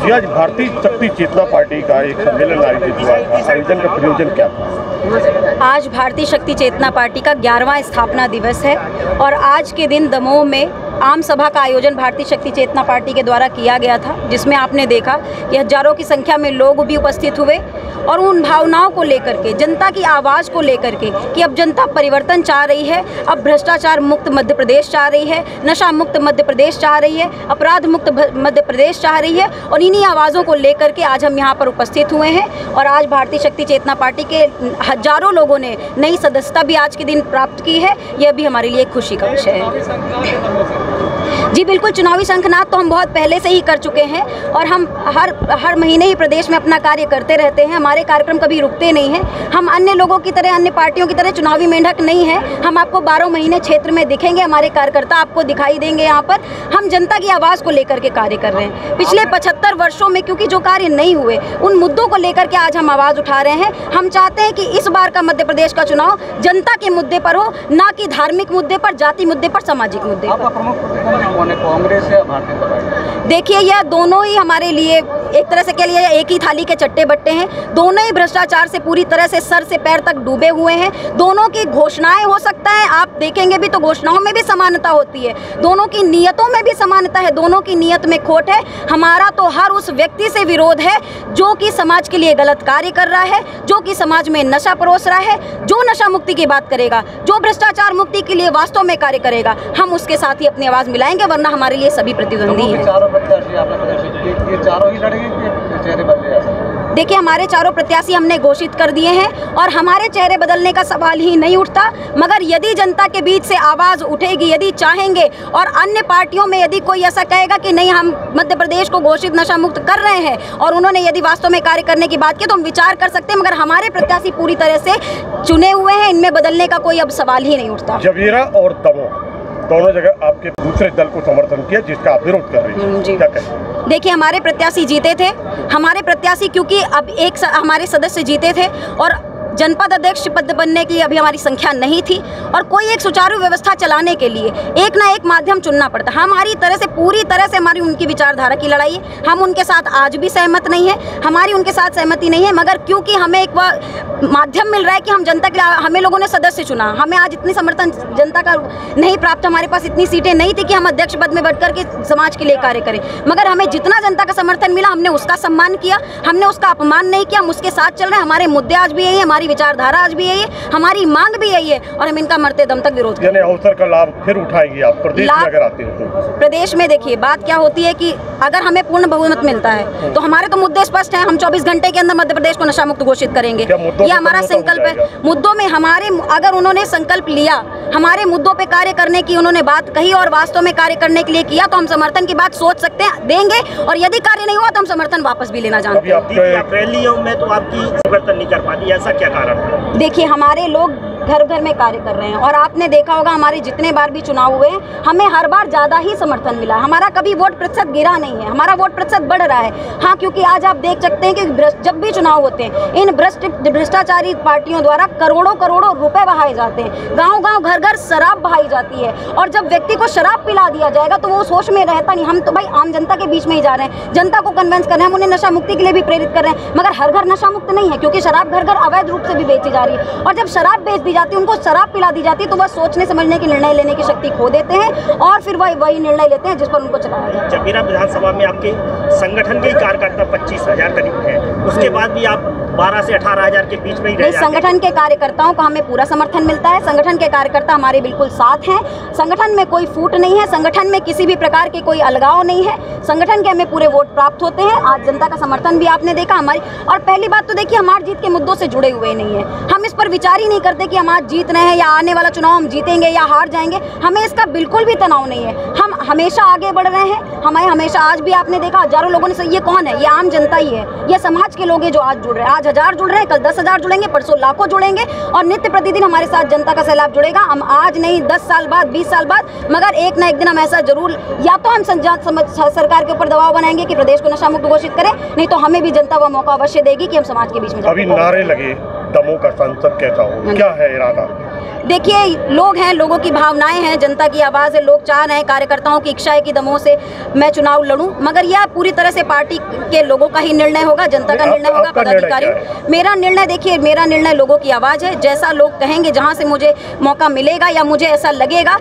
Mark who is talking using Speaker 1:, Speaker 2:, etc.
Speaker 1: जी, आज भारतीय शक्ति चेतना पार्टी का एक सम्मेलन आयोजित हुआ था। आयोजन का प्रयोजन क्या था?
Speaker 2: आज भारतीय शक्ति चेतना पार्टी का 11वां स्थापना दिवस है और आज के दिन दमोह में आम सभा का आयोजन भारतीय शक्ति चेतना पार्टी के द्वारा किया गया था, जिसमें आपने देखा कि हजारों की संख्या में लोग भी उपस्थित हुए और उन भावनाओं को लेकर के, जनता की आवाज़ को लेकर के कि अब जनता परिवर्तन चाह रही है, अब भ्रष्टाचार मुक्त मध्य प्रदेश चाह रही है, नशा मुक्त मध्य प्रदेश चाह रही है, अपराध मुक्त मध्य प्रदेश चाह रही है। और इन्हीं आवाज़ों को लेकर के आज हम यहाँ पर उपस्थित हुए हैं और आज भारतीय शक्ति चेतना पार्टी के हजारों लोगों ने नई सदस्यता भी आज के दिन प्राप्त की है। यह भी हमारे लिए खुशी का विषय है। जी बिल्कुल, चुनावी शंखनाद तो हम बहुत पहले से ही कर चुके हैं और हम हर महीने ही प्रदेश में अपना कार्य करते रहते हैं। हमारे कार्यक्रम कभी रुकते नहीं हैं। हम अन्य लोगों की तरह, अन्य पार्टियों की तरह चुनावी मेंढक नहीं हैं। हम आपको 12 महीने क्षेत्र में दिखेंगे, हमारे कार्यकर्ता आपको दिखाई देंगे। यहाँ पर हम जनता की आवाज़ को लेकर के कार्य कर रहे हैं। पिछले 75 वर्षों में क्योंकि जो कार्य नहीं हुए, उन मुद्दों को लेकर के आज हम आवाज़ उठा रहे हैं। हम चाहते हैं कि इस बार का मध्य प्रदेश का चुनाव जनता के मुद्दे पर हो, ना कि धार्मिक मुद्दे पर, जाति मुद्दे पर, सामाजिक मुद्दे पर।
Speaker 1: कांग्रेस या भारतीय जनता?
Speaker 2: देखिए, यह दोनों ही हमारे लिए एक तरह से कह लिए एक ही थाली के चट्टे बट्टे हैं। दोनों ही भ्रष्टाचार से पूरी तरह से सर से पैर तक डूबे हुए हैं। दोनों की घोषणाएं हो सकता है, आप देखेंगे भी तो घोषणाओं में भी समानता होती है, दोनों की नीयतों में भी समानता है, दोनों की नीयत में खोट है। हमारा तो हर उस व्यक्ति से विरोध है जो कि समाज के लिए गलत कार्य कर रहा है, जो कि समाज में नशा परोस रहा है, जो नशा मुक्ति की बात करेगा, जो भ्रष्टाचार मुक्ति के लिए वास्तव में कार्य करेगा, हम उसके साथ ही अपनी आवाज़ मिलाएंगे, वरना हमारे लिए सभी प्रतिद्वंदी हैं। देखिए, हमारे चारों प्रत्याशी हमने घोषित कर दिए हैं और हमारे चेहरे बदलने का सवाल ही नहीं उठता। मगर यदि जनता के बीच से आवाज़ उठेगी, यदि चाहेंगे और अन्य पार्टियों में यदि कोई ऐसा कहेगा कि नहीं, हम मध्य प्रदेश को घोषित नशा मुक्त कर रहे हैं और उन्होंने यदि वास्तव में कार्य करने की बात की, तो हम विचार कर सकते हैं। मगर हमारे प्रत्याशी पूरी तरह से चुने हुए हैं, इनमें बदलने का कोई अब सवाल ही नहीं उठता।
Speaker 1: जबीरा और दमोह दोनों जगह आपके दूसरे दल को समर्थन किया, जिसका आप विरोध कर रही हैं, क्या कहें?
Speaker 2: देखिए, हमारे प्रत्याशी जीते थे। हमारे प्रत्याशी क्योंकि अब हमारे सदस्य जीते थे और जनपद अध्यक्ष पद बनने की अभी हमारी संख्या नहीं थी और कोई एक सुचारू व्यवस्था चलाने के लिए एक ना एक माध्यम चुनना पड़ता। हमारी तरह से पूरी तरह से हमारी उनकी विचारधारा की लड़ाई है। हम उनके साथ आज भी सहमत नहीं है, हमारी उनके साथ सहमति नहीं है। मगर क्योंकि हमें एक माध्यम मिल रहा है कि हम जनता के लिए, हमें लोगों ने सदस्य चुना, हमें आज इतनी समर्थन जनता का नहीं प्राप्त, हमारे पास इतनी सीटें नहीं थी कि हम अध्यक्ष पद में बढ़ कर के समाज के लिए कार्य करें। मगर हमें जितना जनता का समर्थन मिला, हमने उसका सम्मान किया, हमने उसका अपमान नहीं किया। हम उसके साथ चल रहे हैं। हमारे मुद्दे आज भी यही है, हमारी विचारधारा आज भी यही है, हमारी मांग भी यही है और हम इनका मरते दम तक विरोध करेंगे।
Speaker 1: अवसर का लाभ फिर उठाएंगे आप प्रदेश में अगर आते हो तो?
Speaker 2: प्रदेश में देखिए, बात क्या होती है कि अगर हमें पूर्ण बहुमत मिलता है तो हमारे तो मुद्दे स्पष्ट हैं। हम 24 घंटे के अंदर मध्य प्रदेश को नशा मुक्त घोषित करेंगे, ये हमारा संकल्प है। मुद्दों में हमारे, अगर उन्होंने संकल्प लिया, हमारे मुद्दों पे कार्य करने की उन्होंने बात कही और वास्तव में कार्य करने के लिए किया, तो हम समर्थन की बात सोच सकते हैं, देंगे। और यदि कार्य नहीं हुआ तो हम समर्थन वापस भी लेना जानते हैं।
Speaker 3: रैलियों में तो आपकी समर्थन नहीं कर पाती, ऐसा क्या कारण?
Speaker 2: देखिए, हमारे लोग घर घर में कार्य कर रहे हैं और आपने देखा होगा हमारे जितने बार भी चुनाव हुए, हमें हर बार ज़्यादा ही समर्थन मिला। हमारा कभी वोट प्रतिशत गिरा नहीं है, हमारा वोट प्रतिशत बढ़ रहा है। हाँ, क्योंकि आज आप देख सकते हैं कि जब भी चुनाव होते हैं, इन भ्रष्टाचारी पार्टियों द्वारा करोड़ों करोड़ों रुपए बहाए जाते हैं। गाँव गाँव घर घर शराब बहाई जाती है और जब व्यक्ति को शराब पिला दिया जाएगा तो वो सोच में रहता नहीं। हम तो भाई आम जनता के बीच में ही जा रहे हैं, जनता को कन्विंस कर रहे हैं, हम उन्हें नशा मुक्ति के लिए भी प्रेरित कर रहे हैं। मगर हर घर नशा मुक्त नहीं है, क्योंकि शराब घर घर अवैध रूप से भी बेची जा रही है। और जब शराब बेच दी जाती है, उनको शराब पिला दी जाती है, तो वह सोचने समझने की, निर्णय लेने की शक्ति खो देते हैं और फिर वही निर्णय लेते हैं जिस पर उनको चलाया जाए।
Speaker 3: जबीरा विधानसभा में आपके संगठन के कार्यकर्ता 25,000 करीब है, उसके बाद भी आप 12 से 18,000 के बीच में ही रह जाते हैं।
Speaker 2: संगठन के कार्यकर्ताओं का हमें पूरा समर्थन मिलता है। संगठन के कार्यकर्ता हमारे बिल्कुल साथ हैं। संगठन में कोई फूट नहीं है, संगठन में किसी भी प्रकार के कोई अलगाव नहीं है। संगठन के हमें पूरे वोट प्राप्त होते हैं। आज जनता का समर्थन भी आपने देखा हमारी। और पहली बात तो देखिए, हमारे जीत के मुद्दों से जुड़े हुए नहीं है। हम इस पर विचार ही नहीं करते कि हम आज जीत रहे हैं या आने वाला चुनाव हम जीतेंगे या हार जाएंगे। हमें इसका बिल्कुल भी तनाव नहीं है। हम हमेशा आगे बढ़ रहे हैं। हमें हमेशा, आज भी आपने देखा हजारों लोगों ने, ये कौन है? ये आम जनता ही है, ये समाज के लोग हैं जो आज जुड़ रहे हैं। आज 1000 जुड़ रहे हैं, कल 10,000 जुड़ेंगे, परसों लाखों जुड़ेंगे और नित्य प्रतिदिन हमारे साथ जनता का सैलाब जुड़ेगा। हम आज नहीं, 10 साल बाद, 20 साल बाद, मगर एक ना एक दिन हम ऐसा जरूर, या तो हम सरकार के ऊपर दबाव बनाएंगे कि प्रदेश को नशा मुक्त घोषित करें, नहीं तो हमें भी जनता वह मौका अवश्य देगी कि हम समाज के बीच में।
Speaker 1: अभी नारे लगे, दमोह का सांसद कैसा हो, क्या है इरादा?
Speaker 2: देखिए, लोग हैं, लोगों की भावनाएं हैं, जनता की आवाज़ है, लोग चाह रहे हैं, कार्यकर्ताओं की इच्छा है कि दमोह से मैं चुनाव लड़ूं, मगर यह पूरी तरह से पार्टी के लोगों का ही निर्णय होगा, जनता का निर्णय होगा, पदाधिकारी। मेरा निर्णय, देखिए, मेरा निर्णय लोगों की आवाज़ है। जैसा लोग कहेंगे, जहाँ से मुझे मौका मिलेगा या मुझे ऐसा लगेगा